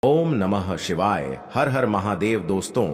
ओम नमः शिवाय। हर हर महादेव। दोस्तों,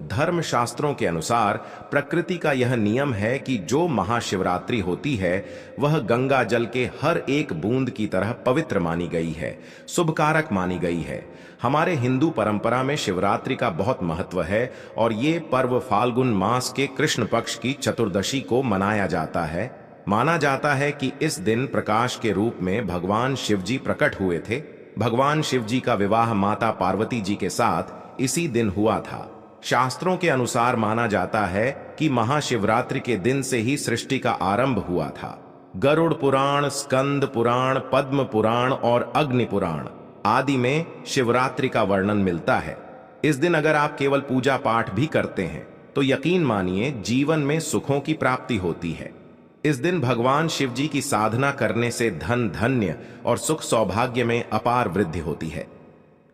धर्म शास्त्रों के अनुसार प्रकृति का यह नियम है कि जो महाशिवरात्रि होती है वह गंगा जल के हर एक बूंद की तरह पवित्र मानी गई है, शुभकारक मानी गई है। हमारे हिंदू परंपरा में शिवरात्रि का बहुत महत्व है और ये पर्व फाल्गुन मास के कृष्ण पक्ष की चतुर्दशी को मनाया जाता है। माना जाता है कि इस दिन प्रकाश के रूप में भगवान शिव जी प्रकट हुए थे। भगवान शिव जी का विवाह माता पार्वती जी के साथ इसी दिन हुआ था। शास्त्रों के अनुसार माना जाता है कि महाशिवरात्रि के दिन से ही सृष्टि का आरंभ हुआ था। गरुड़ पुराण, स्कंद पुराण, पद्म पुराण और अग्नि पुराण आदि में शिवरात्रि का वर्णन मिलता है। इस दिन अगर आप केवल पूजा पाठ भी करते हैं तो यकीन मानिए जीवन में सुखों की प्राप्ति होती है। इस दिन भगवान शिव जी की साधना करने से धन, धान्य और सुख सौभाग्य में अपार वृद्धि होती है।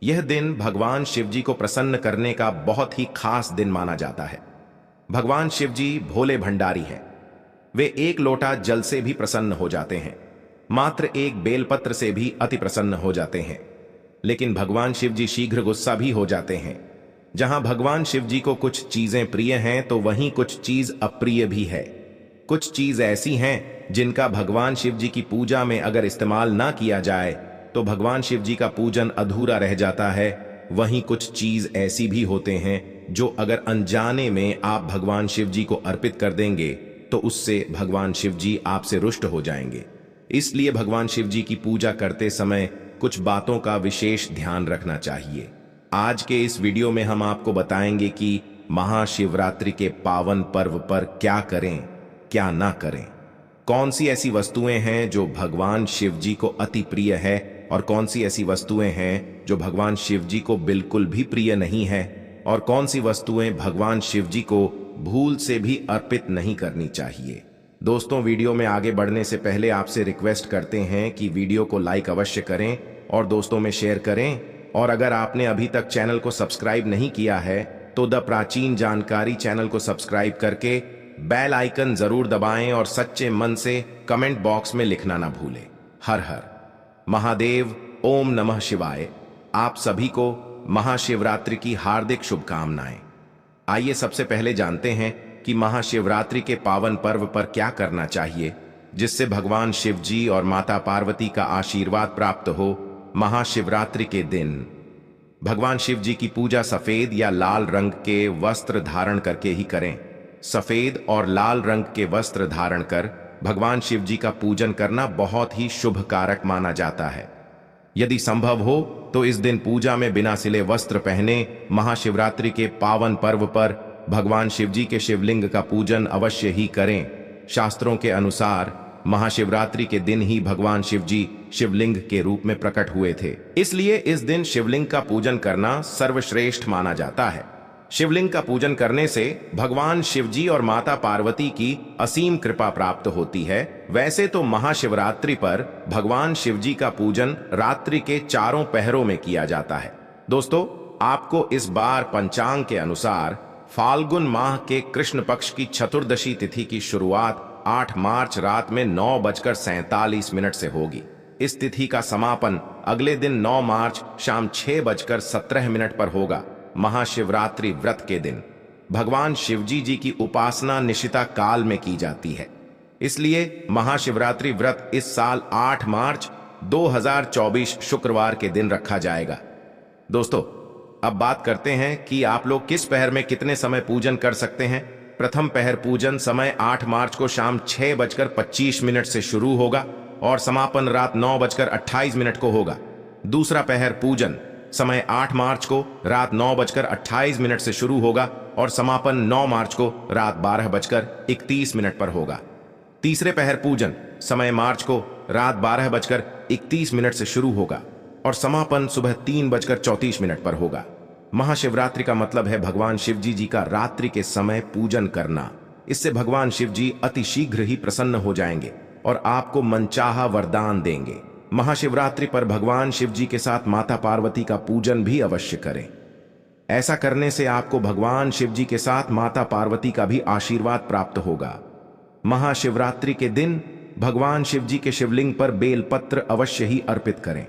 यह दिन भगवान शिव जी को प्रसन्न करने का बहुत ही खास दिन माना जाता है। भगवान शिव जी भोले भंडारी हैं। वे एक लोटा जल से भी प्रसन्न हो जाते हैं, मात्र एक बेलपत्र से भी अति प्रसन्न हो जाते हैं। लेकिन भगवान शिव जी शीघ्र गुस्सा भी हो जाते हैं। जहां भगवान शिव जी को कुछ चीजें प्रिय हैं तो वहीं कुछ चीज अप्रिय भी है। कुछ चीज ऐसी हैं जिनका भगवान शिव जी की पूजा में अगर इस्तेमाल ना किया जाए तो भगवान शिव जी का पूजन अधूरा रह जाता है। वहीं कुछ चीज ऐसी भी होते हैं जो अगर अनजाने में आप भगवान शिव जी को अर्पित कर देंगे तो उससे भगवान शिव जी आपसे रुष्ट हो जाएंगे। इसलिए भगवान शिव जी की पूजा करते समय कुछ बातों का विशेष ध्यान रखना चाहिए। आज के इस वीडियो में हम आपको बताएंगे कि महाशिवरात्रि के पावन पर्व पर क्या करें, क्या ना करें। कौन सी ऐसी वस्तुएं हैं जो भगवान शिव जी को अति प्रिय है और कौन सी ऐसी वस्तुएं हैं जो भगवान शिव जी को बिल्कुल भी प्रिय नहीं है और कौन सी वस्तुएं भगवान शिव जी को भूल से भी अर्पित नहीं करनी चाहिए। दोस्तों, वीडियो में आगे बढ़ने से पहले आपसे रिक्वेस्ट करते हैं कि वीडियो को लाइक अवश्य करें और दोस्तों में शेयर करें। और अगर आपने अभी तक चैनल को सब्सक्राइब नहीं किया है तो द प्राचीन जानकारी चैनल को सब्सक्राइब करके बेल आइकन जरूर दबाएं और सच्चे मन से कमेंट बॉक्स में लिखना ना भूलें। हर हर महादेव। ओम नमः शिवाय। आप सभी को महाशिवरात्रि की हार्दिक शुभकामनाएं। आइए सबसे पहले जानते हैं कि महाशिवरात्रि के पावन पर्व पर क्या करना चाहिए जिससे भगवान शिव जी और माता पार्वती का आशीर्वाद प्राप्त हो। महाशिवरात्रि के दिन भगवान शिव जी की पूजा सफेद या लाल रंग के वस्त्र धारण करके ही करें। सफेद और लाल रंग के वस्त्र धारण कर भगवान शिव जी का पूजन करना बहुत ही शुभ कारक माना जाता है। यदि संभव हो तो इस दिन पूजा में बिना सिले वस्त्र पहने महाशिवरात्रि के पावन पर्व पर भगवान शिव जी के शिवलिंग का पूजन अवश्य ही करें। शास्त्रों के अनुसार महाशिवरात्रि के दिन ही भगवान शिव जी शिवलिंग के रूप में प्रकट हुए थे, इसलिए इस दिन शिवलिंग का पूजन करना सर्वश्रेष्ठ माना जाता है। शिवलिंग का पूजन करने से भगवान शिव जी और माता पार्वती की असीम कृपा प्राप्त होती है। वैसे तो महाशिवरात्रि पर भगवान शिव जी का पूजन रात्रि के चारों पहरों में किया जाता है। दोस्तों, आपको इस बार पंचांग के अनुसार फाल्गुन माह के कृष्ण पक्ष की चतुर्दशी तिथि की शुरुआत 8 मार्च रात में 9:47 से होगी। इस तिथि का समापन अगले दिन 9 मार्च शाम 6:17 पर होगा। महाशिवरात्रि व्रत के दिन भगवान शिवजी जी की उपासना निशिता काल में की जाती है, इसलिए महाशिवरात्रि व्रत इस साल 8 मार्च 2024 शुक्रवार के दिन रखा जाएगा। दोस्तों, अब बात करते हैं कि आप लोग किस पहर में कितने समय पूजन कर सकते हैं। प्रथम पहर पूजन समय 8 मार्च को शाम 6:25 से शुरू होगा और समापन रात 9:28 को होगा। दूसरा पहर पूजन समय 8 मार्च को रात 9:28 से शुरू होगा और समापन 9 मार्च को रात 12:31 पर होगा। तीसरे पहर पूजन समय मार्च को रात 12:31 से शुरू होगा और समापन सुबह 3:34 पर होगा। महाशिवरात्रि का मतलब है भगवान शिव जी का रात्रि के समय पूजन करना। इससे भगवान शिव जी अति शीघ्र ही प्रसन्न हो जाएंगे और आपको मनचाहा वरदान देंगे। महाशिवरात्रि पर भगवान शिव जी के साथ माता पार्वती का पूजन भी अवश्य करें। ऐसा करने से आपको भगवान शिव जी के साथ माता पार्वती का भी आशीर्वाद प्राप्त होगा। महाशिवरात्रि के दिन भगवान शिव जी के शिवलिंग पर बेलपत्र अवश्य ही अर्पित करें।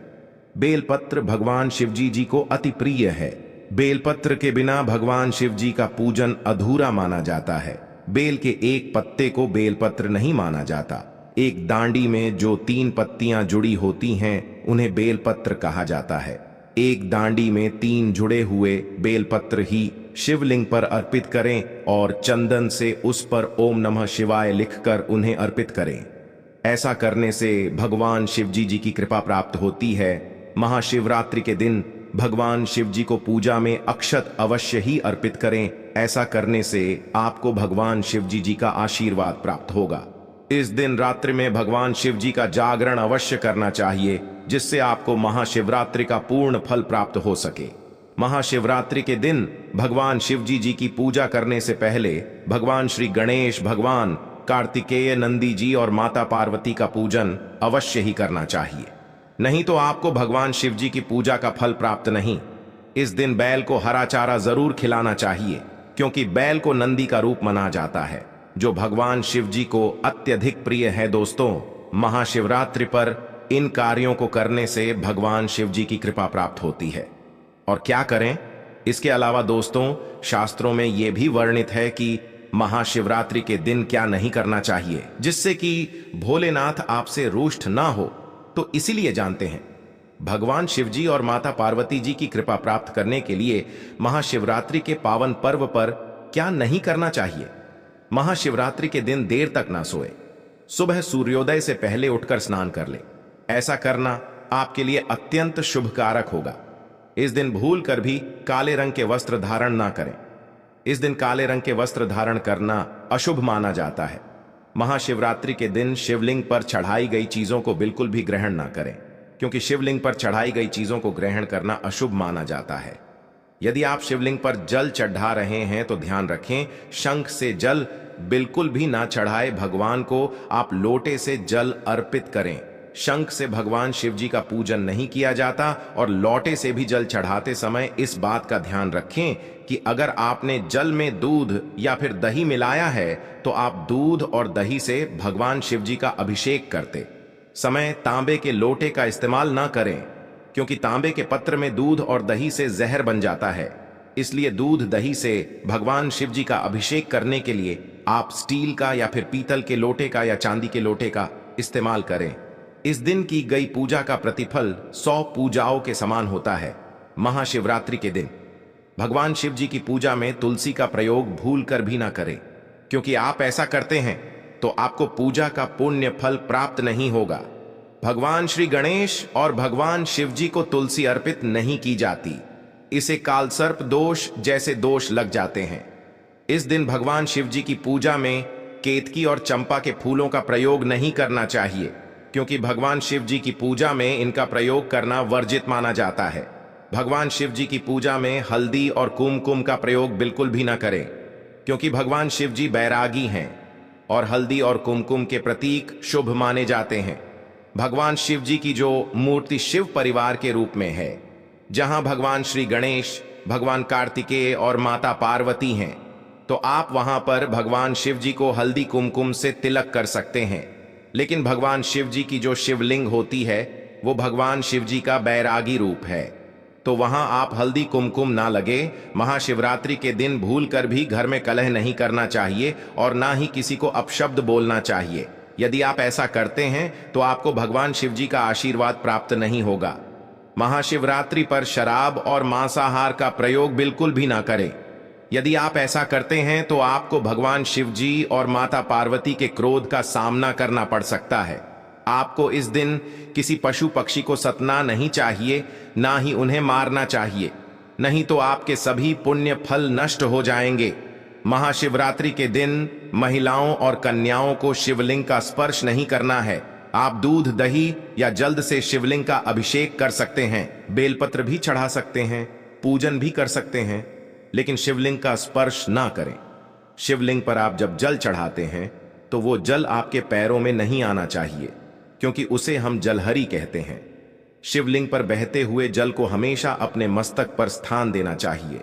बेलपत्र भगवान शिवजी जी को अति प्रिय है। बेलपत्र के बिना भगवान शिव जी का पूजन अधूरा माना जाता है। बेल के एक पत्ते को बेलपत्र नहीं माना जाता। एक डांडी में जो 3 पत्तियां जुड़ी होती हैं उन्हें बेलपत्र कहा जाता है। एक डांडी में 3 जुड़े हुए बेलपत्र ही शिवलिंग पर अर्पित करें और चंदन से उस पर ओम नमः शिवाय लिखकर उन्हें अर्पित करें। ऐसा करने से भगवान शिवजी जी की कृपा प्राप्त होती है। महाशिवरात्रि के दिन भगवान शिव जी को पूजा में अक्षत अवश्य ही अर्पित करें। ऐसा करने से आपको भगवान शिव जी का आशीर्वाद प्राप्त होगा। इस दिन रात्रि में भगवान शिव जी का जागरण अवश्य करना चाहिए, जिससे आपको महाशिवरात्रि का पूर्ण फल प्राप्त हो सके। महाशिवरात्रि के दिन भगवान शिव जी की पूजा करने से पहले भगवान श्री गणेश, भगवान कार्तिकेय, नंदी जी और माता पार्वती का पूजन अवश्य ही करना चाहिए, नहीं तो आपको भगवान शिव जी की पूजा का फल प्राप्त नहीं। इस दिन बैल को हरा चारा जरूर खिलाना चाहिए, क्योंकि बैल को नंदी का रूप माना जाता है, जो भगवान शिव जी को अत्यधिक प्रिय है। दोस्तों, महाशिवरात्रि पर इन कार्यों को करने से भगवान शिव जी की कृपा प्राप्त होती है। और क्या करें? इसके अलावा दोस्तों, शास्त्रों में यह भी वर्णित है कि महाशिवरात्रि के दिन क्या नहीं करना चाहिए, जिससे कि भोलेनाथ आपसे रुष्ट ना हो। तो इसीलिए जानते हैं, भगवान शिवजी और माता पार्वती जी की कृपा प्राप्त करने के लिए महाशिवरात्रि के पावन पर्व पर क्या नहीं करना चाहिए। महाशिवरात्रि के दिन देर तक ना सोए, सुबह सूर्योदय से पहले उठकर स्नान कर ले। ऐसा करना आपके लिए अत्यंत शुभकारक होगा। इस दिन भूल कर भी काले रंग के वस्त्र धारण ना करें। इस दिन काले रंग के वस्त्र धारण करना अशुभ माना जाता है। महाशिवरात्रि के दिन शिवलिंग पर चढ़ाई गई चीजों को बिल्कुल भी ग्रहण ना करें, क्योंकि शिवलिंग पर चढ़ाई गई चीजों को ग्रहण करना अशुभ माना जाता है। यदि आप शिवलिंग पर जल चढ़ा रहे हैं तो ध्यान रखें, शंख से जल बिल्कुल भी ना चढ़ाए। भगवान को आप लोटे से जल अर्पित करें। शंख से भगवान शिव जी का पूजन नहीं किया जाता। और लोटे से भी जल चढ़ाते समय इस बात का ध्यान रखें कि अगर आपने जल में दूध या फिर दही मिलाया है तो आप दूध और दही से भगवान शिव जी का अभिषेक करते समय तांबे के लोटे का इस्तेमाल ना करें, क्योंकि तांबे के पत्र में दूध और दही से जहर बन जाता है। इसलिए दूध दही से भगवान शिव जी का अभिषेक करने के लिए आप स्टील का या फिर पीतल के लोटे का या चांदी के लोटे का इस्तेमाल करें। इस दिन की गई पूजा का प्रतिफल 100 पूजाओं के समान होता है। महाशिवरात्रि के दिन भगवान शिव जी की पूजा में तुलसी का प्रयोग भूल कर भी ना करें, क्योंकि आप ऐसा करते हैं तो आपको पूजा का पुण्य फल प्राप्त नहीं होगा। भगवान श्री गणेश और भगवान शिव जी को तुलसी अर्पित नहीं की जाती। इसे कालसर्प दोष जैसे दोष लग जाते हैं। इस दिन भगवान शिव जी की पूजा में केतकी और चंपा के फूलों का प्रयोग नहीं करना चाहिए, क्योंकि भगवान शिव जी की पूजा में इनका प्रयोग करना वर्जित माना जाता है। भगवान शिव जी की पूजा में हल्दी और कुमकुम का प्रयोग बिल्कुल भी ना करें, क्योंकि भगवान शिव जी बैरागी हैं और हल्दी और कुमकुम के प्रतीक शुभ माने जाते हैं। भगवान शिव जी की जो मूर्ति शिव परिवार के रूप में है, जहां भगवान श्री गणेश, भगवान कार्तिकेय और माता पार्वती हैं, तो आप वहां पर भगवान शिव जी को हल्दी कुमकुम से तिलक कर सकते हैं। लेकिन भगवान शिव जी की जो शिवलिंग होती है वो भगवान शिव जी का बैरागी रूप है, तो वहां आप हल्दी कुमकुम ना लगे। महाशिवरात्रि के दिन भूल कर भी घर में कलह नहीं करना चाहिए और ना ही किसी को अपशब्द बोलना चाहिए। यदि आप ऐसा करते हैं तो आपको भगवान शिव जी का आशीर्वाद प्राप्त नहीं होगा। महाशिवरात्रि पर शराब और मांसाहार का प्रयोग बिल्कुल भी ना करें। यदि आप ऐसा करते हैं तो आपको भगवान शिव जी और माता पार्वती के क्रोध का सामना करना पड़ सकता है। आपको इस दिन किसी पशु पक्षी को सतना नहीं चाहिए, ना ही उन्हें मारना चाहिए, नहीं तो आपके सभी पुण्य फल नष्ट हो जाएंगे। महाशिवरात्रि के दिन महिलाओं और कन्याओं को शिवलिंग का स्पर्श नहीं करना है। आप दूध, दही या जल्द से शिवलिंग का अभिषेक कर सकते हैं, बेलपत्र भी चढ़ा सकते हैं, पूजन भी कर सकते हैं, लेकिन शिवलिंग का स्पर्श ना करें। शिवलिंग पर आप जब जल चढ़ाते हैं तो वो जल आपके पैरों में नहीं आना चाहिए, क्योंकि उसे हम जलहरी कहते हैं। शिवलिंग पर बहते हुए जल को हमेशा अपने मस्तक पर स्थान देना चाहिए।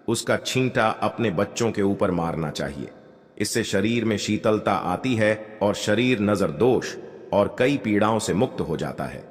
उसका छींटा अपने बच्चों के ऊपर मारना चाहिए। इससे शरीर में शीतलता आती है और शरीर नजर दोष और कई पीड़ाओं से मुक्त हो जाता है।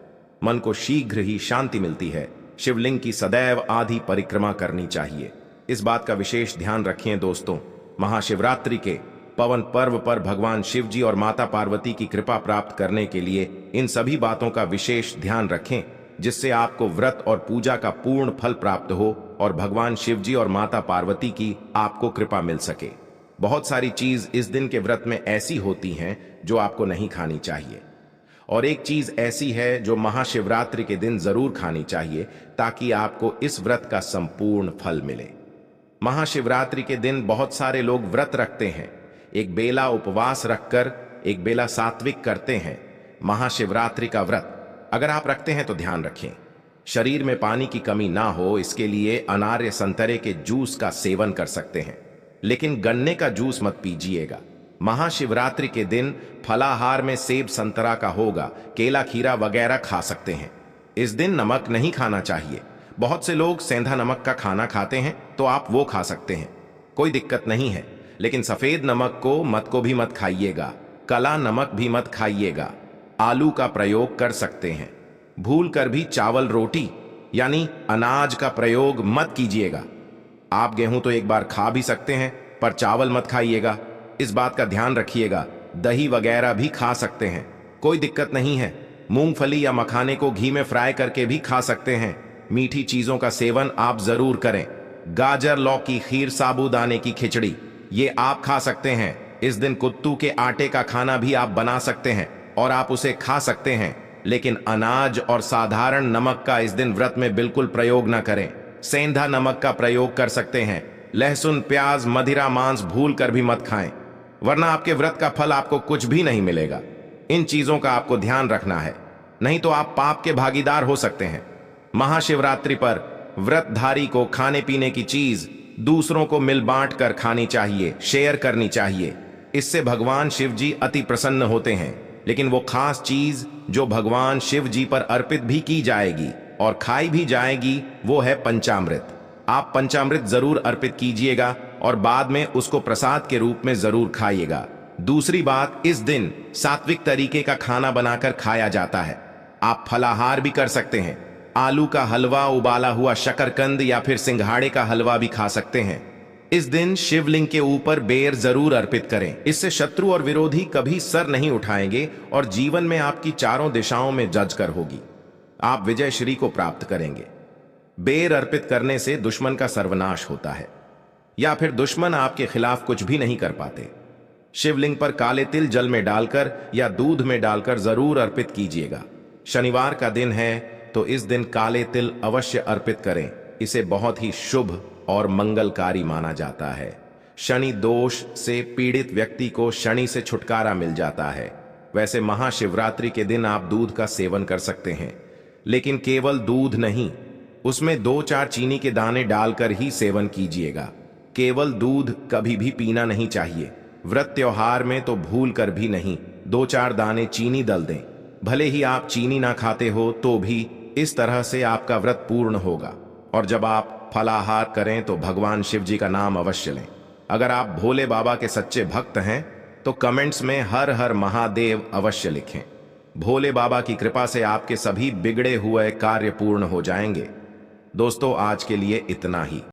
मन को शीघ्र ही शांति मिलती है। शिवलिंग की सदैव आधी परिक्रमा करनी चाहिए। इस बात का विशेष ध्यान रखें दोस्तों। महाशिवरात्रि के पवन पर्व पर भगवान शिव जी और माता पार्वती की कृपा प्राप्त करने के लिए इन सभी बातों का विशेष ध्यान रखें, जिससे आपको व्रत और पूजा का पूर्ण फल प्राप्त हो और भगवान शिव जी और माता पार्वती की आपको कृपा मिल सके। बहुत सारी चीज इस दिन के व्रत में ऐसी होती हैं जो आपको नहीं खानी चाहिए, और एक चीज ऐसी है जो महाशिवरात्रि के दिन जरूर खानी चाहिए ताकि आपको इस व्रत का संपूर्ण फल मिले। महाशिवरात्रि के दिन बहुत सारे लोग व्रत रखते हैं, एक बेला उपवास रखकर एक बेला सात्विक करते हैं। महाशिवरात्रि का व्रत अगर आप रखते हैं तो ध्यान रखें, शरीर में पानी की कमी ना हो, इसके लिए अनार्य संतरे के जूस का सेवन कर सकते हैं, लेकिन गन्ने का जूस मत पीजिएगा। महाशिवरात्रि के दिन फलाहार में सेब संतरा का होगा, केला खीरा वगैरह खा सकते हैं। इस दिन नमक नहीं खाना चाहिए। बहुत से लोग सेंधा नमक का खाना खाते हैं, तो आप वो खा सकते हैं, कोई दिक्कत नहीं है, लेकिन सफेद नमक को भी मत खाइएगा, काला नमक भी मत खाइएगा। आलू का प्रयोग कर सकते हैं। भूल कर भी चावल रोटी यानी अनाज का प्रयोग मत कीजिएगा। आप गेहूं तो एक बार खा भी सकते हैं, पर चावल मत खाइएगा, इस बात का ध्यान रखिएगा। दही वगैरह भी खा सकते हैं, कोई दिक्कत नहीं है। मूंगफली या मखाने को घी में फ्राई करके भी खा सकते हैं। मीठी चीजों का सेवन आप जरूर करें। गाजर, लौकी, खीर, साबूदाने की खिचड़ी ये आप खा सकते हैं। इस दिन कुत्तू के आटे का खाना भी आप बना सकते हैं और आप उसे खा सकते हैं, लेकिन अनाज और साधारण नमक का इस दिन व्रत में बिल्कुल प्रयोग न करें। सेंधा नमक का प्रयोग कर सकते हैं। लहसुन, प्याज, मदिरा, मांस भूल कर भी मत खाएं, वरना आपके व्रत का फल आपको कुछ भी नहीं मिलेगा। इन चीजों का आपको ध्यान रखना है, नहीं तो आप पाप के भागीदार हो सकते हैं। महाशिवरात्रि पर व्रतधारी को खाने पीने की चीज दूसरों को मिल बांट कर खानी चाहिए, शेयर करनी चाहिए। इससे भगवान शिव जी अति प्रसन्न होते हैं। लेकिन वो खास चीज जो भगवान शिव जी पर अर्पित भी की जाएगी और खाई भी जाएगी, वो है पंचामृत। आप पंचामृत जरूर अर्पित कीजिएगा और बाद में उसको प्रसाद के रूप में जरूर खाइएगा। दूसरी बात, इस दिन सात्विक तरीके का खाना बनाकर खाया जाता है। आप फलाहार भी कर सकते हैं। आलू का हलवा, उबाला हुआ शकरकंद या फिर सिंघाड़े का हलवा भी खा सकते हैं। इस दिन शिवलिंग के ऊपर बेर जरूर अर्पित करें, इससे शत्रु और विरोधी कभी सर नहीं उठाएंगे और जीवन में आपकी चारों दिशाओं में जजकर होगी। आप विजय श्री को प्राप्त करेंगे। बेर अर्पित करने से दुश्मन का सर्वनाश होता है, या फिर दुश्मन आपके खिलाफ कुछ भी नहीं कर पाते। शिवलिंग पर काले तिल जल में डालकर या दूध में डालकर जरूर अर्पित कीजिएगा। शनिवार का दिन है तो इस दिन काले तिल अवश्य अर्पित करें, इसे बहुत ही शुभ और मंगलकारी माना जाता है। शनि दोष से पीड़ित व्यक्ति को शनि से छुटकारा मिल जाता है। वैसे महाशिवरात्रि के दिन आप दूध का सेवन कर सकते हैं, लेकिन केवल दूध नहीं, उसमें 2-4 चीनी के दाने डालकर ही सेवन कीजिएगा। केवल दूध कभी भी पीना नहीं चाहिए। व्रत त्योहार में तो भूल कर भी नहीं 2-4 दाने चीनी डल दें। भले ही आप चीनी ना खाते हो तो भी इस तरह से आपका व्रत पूर्ण होगा। और जब आप फलाहार करें तो भगवान शिव जी का नाम अवश्य लें। अगर आप भोले बाबा के सच्चे भक्त हैं तो कमेंट्स में हर हर महादेव अवश्य लिखें। भोले बाबा की कृपा से आपके सभी बिगड़े हुए कार्य पूर्ण हो जाएंगे। दोस्तों, आज के लिए इतना ही।